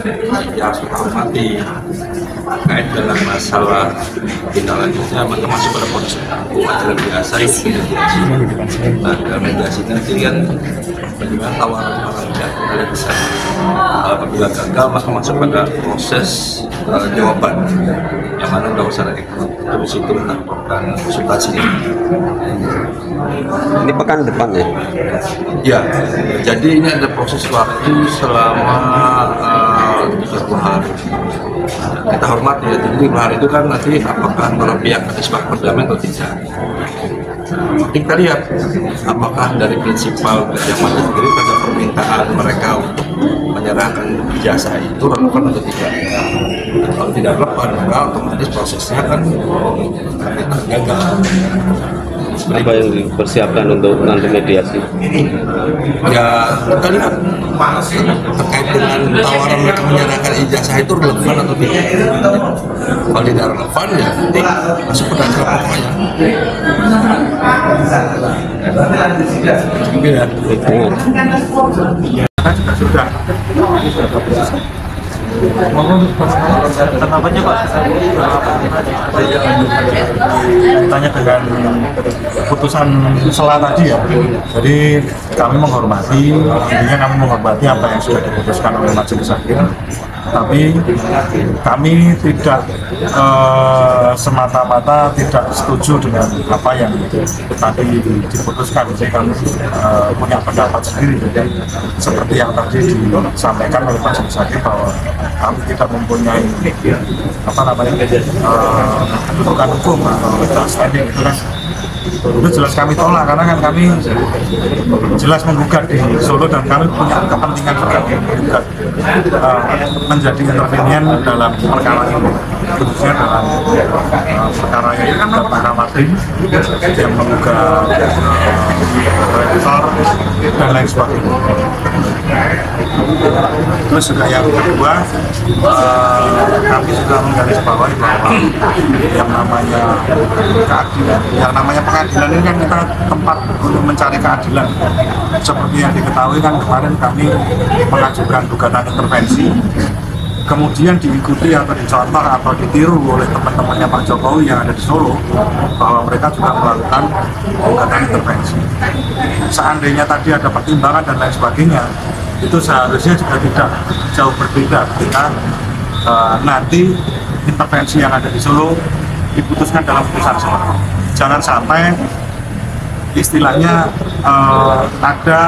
Ya harus kita hormati terkait dengan masalah tindak lanjutnya, maka masuk pada proses hukum acara biasa itu mediasi. Nah, dalam mediasi nanti kan bagaimana tawaran dari besar. Apabila gagal maka masuk pada proses jawaban, yang mana sudah secara terus itu melakukan konsultasi. Ini pekan depan ya? Ya, jadi ini ada proses waktu selama 30 hari. Kita hormati ya, jadi 5 hari itu kan nanti apakah para pihak ada sepakat berdamai atau tidak. Kita lihat apakah dari prinsipal Gajah Mada sendiri pada permintaan mereka untuk menyerahkan ijazah itu relevan atau tidak. Kalau tidak relevan maka otomatis prosesnya kan gagal. Apa yang dipersiapkan untuk nanti mediasi? Ya, kita lihat terkait dengan tawaran mereka menyerahkan ijazah itu relevan atau tidak. Kalau tidak relevan ya nanti masuk ke dalam pokoknya. Sudah. Tanggapannya Pak, tanya dengan putusan sela tadi ya. Jadi kami menghormati, intinya kami menghormati apa yang sudah diputuskan oleh majelis hakim. Tapi kami tidak semata-mata tidak setuju dengan apa yang tadi diputuskan. Jadi kami punya pendapat sendiri. Jadi seperti yang tadi disampaikan oleh majelis hakim bahwa kami tidak mempunyai apa namanya kedudukan hukum atau legal standing itu jelas kami tolak, karena kan kami jelas menggugat di Solo dan kami punya kepentingan juga menggugat menjadi intervenian dalam perkara ini, khususnya dalam perkara yang diduga Pak Martin yang menggugat rektor dan lain sebagainya. Terus juga yang kedua, kami sudah menggarisbawahi bahwa yang namanya keadilan, yang namanya pengadilan ini kan kita tempat untuk mencari keadilan. Seperti yang diketahui kan kemarin kami mengajukan gugatan intervensi, kemudian diikuti atau dicontoh atau ditiru oleh teman-temannya Pak Jokowi yang ada di Solo, bahwa mereka juga melakukan gugatan intervensi. Seandainya tadi ada pertimbangan dan lain sebagainya, itu seharusnya juga tidak jauh berbeda ketika nanti intervensi yang ada di Solo diputuskan dalam putusan sela. Jangan sampai istilahnya ada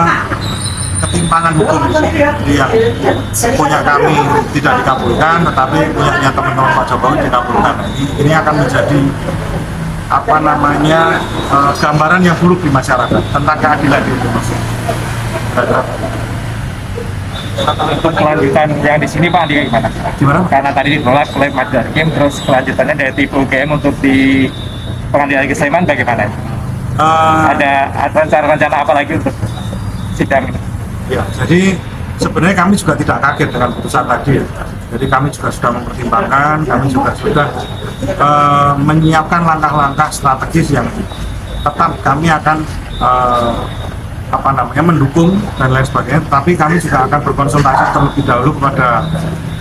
ketimpangan hukum yang punya kami tidak dikabulkan, tetapi punya teman-teman Pak Jokowi dikabulkan. Ini akan menjadi apa namanya gambaran yang buruk di masyarakat tentang keadilan di Indonesia. Untuk kelanjutan yang di sini Pak, gimana? Gimana? Karena tadi ditolak oleh majelis hakim, terus kelanjutannya dari tim UGM untuk di Pengadilan Negeri Sleman bagaimana? Ada rencana apa lagi untuk sidang ini? Ya, jadi sebenarnya kami juga tidak kaget dengan putusan tadi. Jadi kami juga sudah mempertimbangkan, kami juga sudah menyiapkan langkah-langkah strategis yang tetap kami akan apa namanya mendukung dan lain sebagainya. Tapi kami juga akan berkonsultasi terlebih dahulu kepada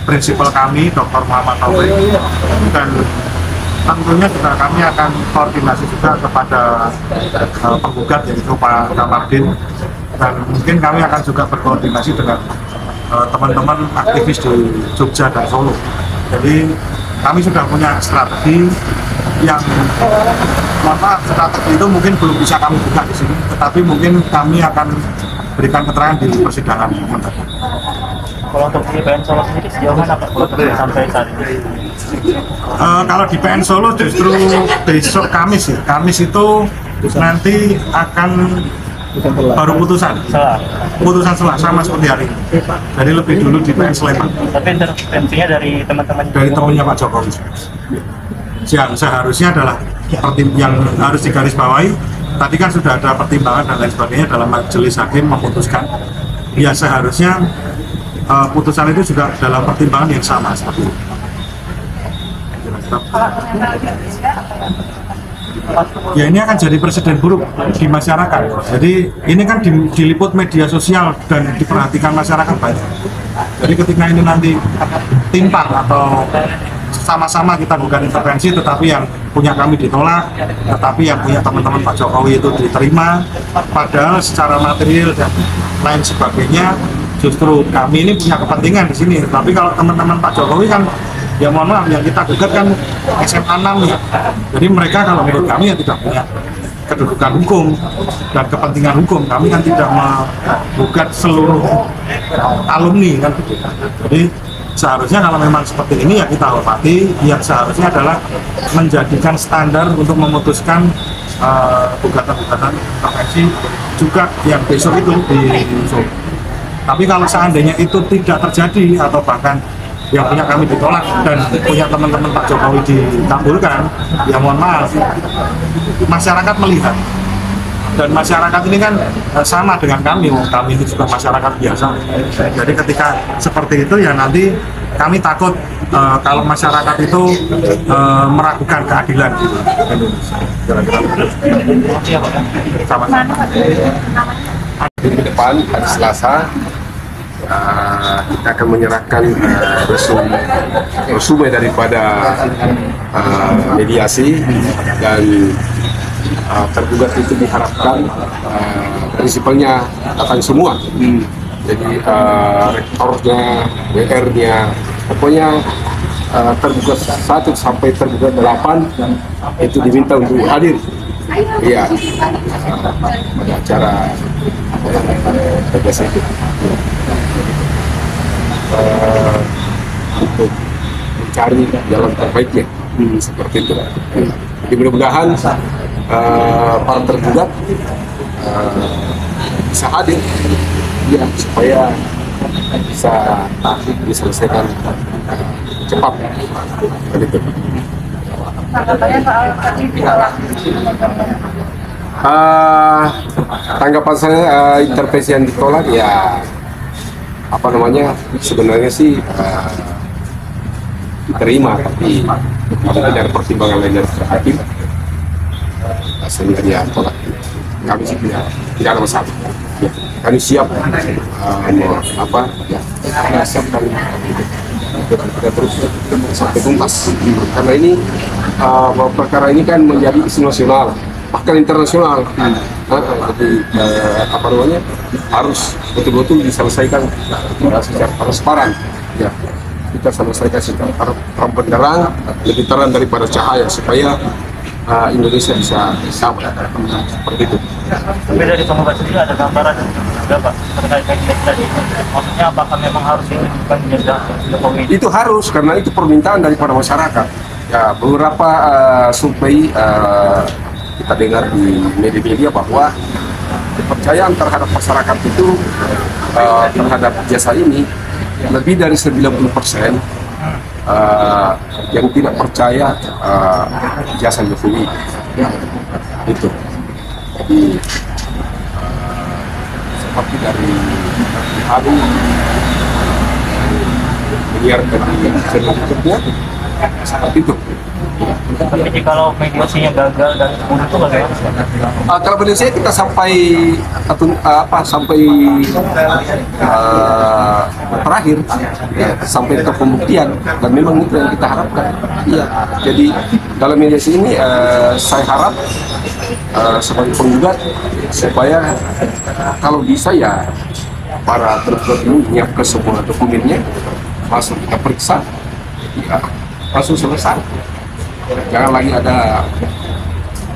prinsipal kami, Dr. Muhammad Taufik, dan tentunya juga kami akan koordinasi juga kepada penggugat yaitu Pak Kamarudin, dan mungkin kami akan juga berkoordinasi dengan teman-teman aktivis di Jogja dan Solo. Jadi kami sudah punya strategi yang strategi itu mungkin belum bisa kami buka di sini, tetapi mungkin kami akan berikan keterangan di persidangan. Kalau untuk di PN Solo sendiri sejauh mana Pak sampai saat ini? Kalau di PN Solo justru besok Kamis ya. Kamis itu nanti akan baru putusan selah sama seperti hari ini. Jadi lebih dulu di PN Sleman. Tapi intervensinya dari teman-teman dari temannya Pak Jokowi. Yang seharusnya adalah yang harus digarisbawahi. Tadi kan sudah ada pertimbangan dan lain sebagainya dalam majelis hakim memutuskan. Ya seharusnya putusan itu juga dalam pertimbangan yang sama seperti itu. Ya ini akan jadi presiden buruk di masyarakat. Jadi ini kan diliput media sosial dan diperhatikan masyarakat banyak. Jadi ketika ini nanti timpang atau sama-sama kita bukan intervensi, tetapi yang punya kami ditolak, tetapi yang punya teman-teman Pak Jokowi itu diterima, padahal secara material dan lain sebagainya justru kami ini punya kepentingan di sini. Tapi kalau teman-teman Pak Jokowi kan, ya mohon maaf, yang kita gugat kan SMA 6 ya. Jadi mereka kalau menurut kami ya tidak punya kedudukan hukum dan kepentingan hukum. Kami kan tidak menggugat seluruh alumni kan. Jadi seharusnya kalau memang seperti ini ya kita hormati. Yang seharusnya adalah menjadikan standar untuk memutuskan gugatan-gugatan intervensi juga yang besok itu di Solo. Tapi kalau seandainya itu tidak terjadi atau bahkan yang punya kami ditolak dan punya teman-teman Pak Jokowi dikabulkan, ya mohon maaf, masyarakat melihat. Dan masyarakat ini kan sama dengan kami ini juga masyarakat biasa. Jadi ketika seperti itu ya nanti kami takut kalau masyarakat itu meragukan keadilan di Indonesia. Sama. Di depan hari Selasa kita akan menyerahkan resume daripada mediasi, dan tergugat itu diharapkan prinsipalnya datang semua. Jadi rektornya, WR-nya, pokoknya tergugat 1 sampai tergugat 8 itu diminta untuk hadir. Iya, pada acara PBS itu untuk mencari jalan terbaiknya, seperti itu. Jadi mudah-mudahan para tergugat bisa hadir, ya, supaya bisa diselesaikan cepat. Begitu. Tanggapan saya intervensi yang ditolak ya apa namanya, sebenarnya sih diterima, tapi kalau tidak ada pertimbangan lain dari hakim sehingga dia tolak. Kami sih tidak ada masalah. Ya, kami siap siapkan kita terus sampai tuntas, karena ini perkara ini kan menjadi isu nasional bahkan internasional. Jadi apa namanya, harus betul-betul diselesaikan secara transparan. Ya, kita selesaikan secara terang benderang, lebih terang daripada cahaya, supaya Indonesia bisa sama seperti itu. Tapi dari penggugat sendiri ada gambaran juga Pak terkait teknik tadi. Maksudnya apakah memang harus ditunjukkan jejak Jokowi? Itu harus, karena itu permintaan daripada masyarakat. Ya, beberapa survei kita dengar di media-media bahwa kepercayaan terhadap masyarakat itu terhadap jasa ini lebih dari 90% yang tidak percaya jasa Jokowi. Itu. Jadi seperti dari hari menyiarkan di channel YouTube-nya seperti itu. Tapi kalau mediasinya gagal dan itu bagaimana? Kalau Indonesia kita sampai terakhir, ya, sampai ke pembuktian, dan memang itu yang kita harapkan. Iya. Jadi dalam mediasi ini saya harap sebagai penggugat supaya kalau bisa ya para tergugat ini menyiapkan semua dokumennya, langsung kita periksa, ya, langsung selesai. Jangan lagi ada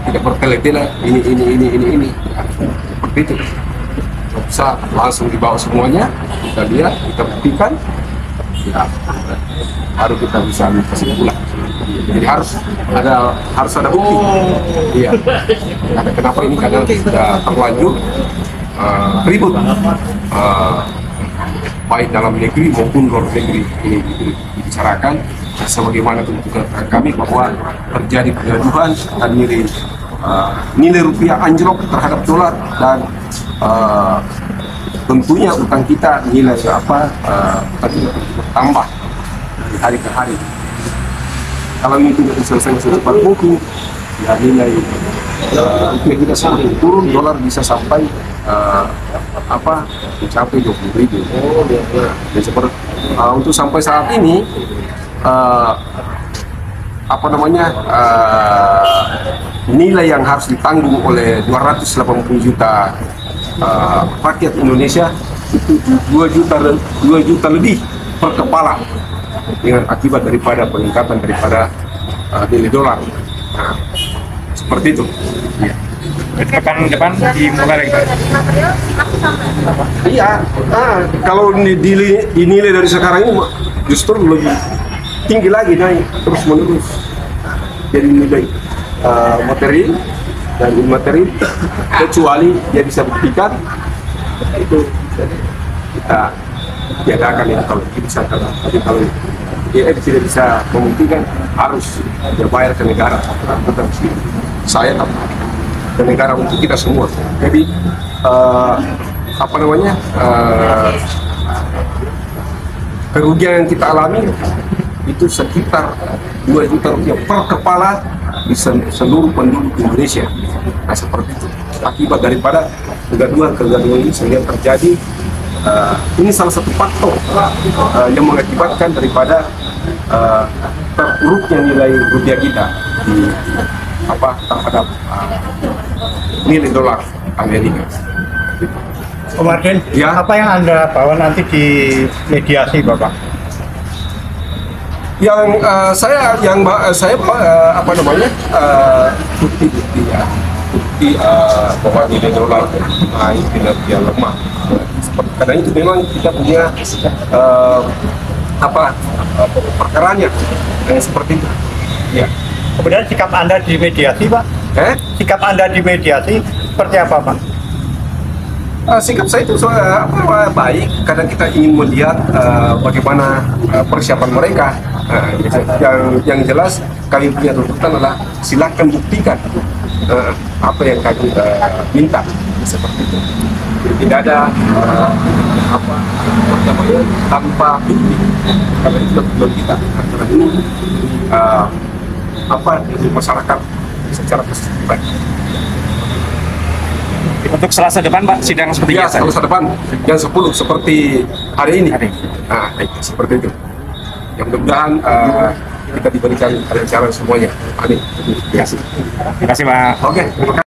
tidak bertele-tele ini seperti itu. Bisa langsung dibawa semuanya, kita lihat, kita buktikan, ya, baru kita bisa kesimpulan. Jadi harus ada bukti. Iya. Karena kenapa ini, karena sudah terlanjur ribut, baik dalam negeri maupun luar negeri ini dibicarakan, sebagaimana tuntutan kami bahwa terjadi kegaduhan dan nilai rupiah anjlok terhadap dolar, dan tentunya utang kita nilai bertambah dari hari ke hari. Kalau ini tidak diselesaikan secepat mungkin, ya nilai rupiah kita semakin turun, dolar bisa sampai mencapai 20.000. Dan untuk sampai saat ini nilai yang harus ditanggung oleh 280 juta rakyat Indonesia itu 2 juta lebih per kepala dengan akibat daripada peningkatan daripada nilai dolar. Nah, seperti itu. Ya. Pekan depan dimulai lagi Pak? Iya, kalau dinilai dari sekarang ini justru lebih tinggi lagi, naik terus menerus. Jadi nilai materi dan imateri, kecuali dia bisa buktikan itu kita tiadakan itu kalau bisa. Tapi kalau dia tidak bisa membuktikan, harus dia bayar ke negara, bukan saya ke negara untuk kita semua. Jadi kerugian yang kita alami itu sekitar 2 juta rupiah per kepala di seluruh penduduk Indonesia. Nah, seperti itu akibat daripada kegaduhan ini sehingga terjadi ini salah satu faktor yang mengakibatkan daripada terpuruknya nilai rupiah kita di terhadap nilai dolar Amerika. Pak Martin, Ya. apa yang Anda bawa nanti di mediasi, Bapak? Yang bukti ya, bukti bahwa nilai dolar naik, nilai lemah. Karena itu memang kita punya perkaranya yang seperti itu. Ya. Kemudian sikap Anda di mediasi, Pak? Sikap Anda di mediasi seperti apa, Pak? Sikap saya itu baik, karena kita ingin melihat bagaimana persiapan mereka. Yang jelas kami punya tuntutan adalah silakan buktikan apa yang kami minta, seperti itu. Jadi tidak ada tanpa bukti, karena itu tujuan kita. Karena ini masyarakat secara keseluruhan. Untuk Selasa depan Pak, sidang seperti Ya, biasa? Selasa depan jam 10 seperti hari ini. Nah, seperti itu. Yang mudah-mudahan kita diberikan kelancaran semuanya. Amin. Terima kasih Pak. Oke, terima kasih.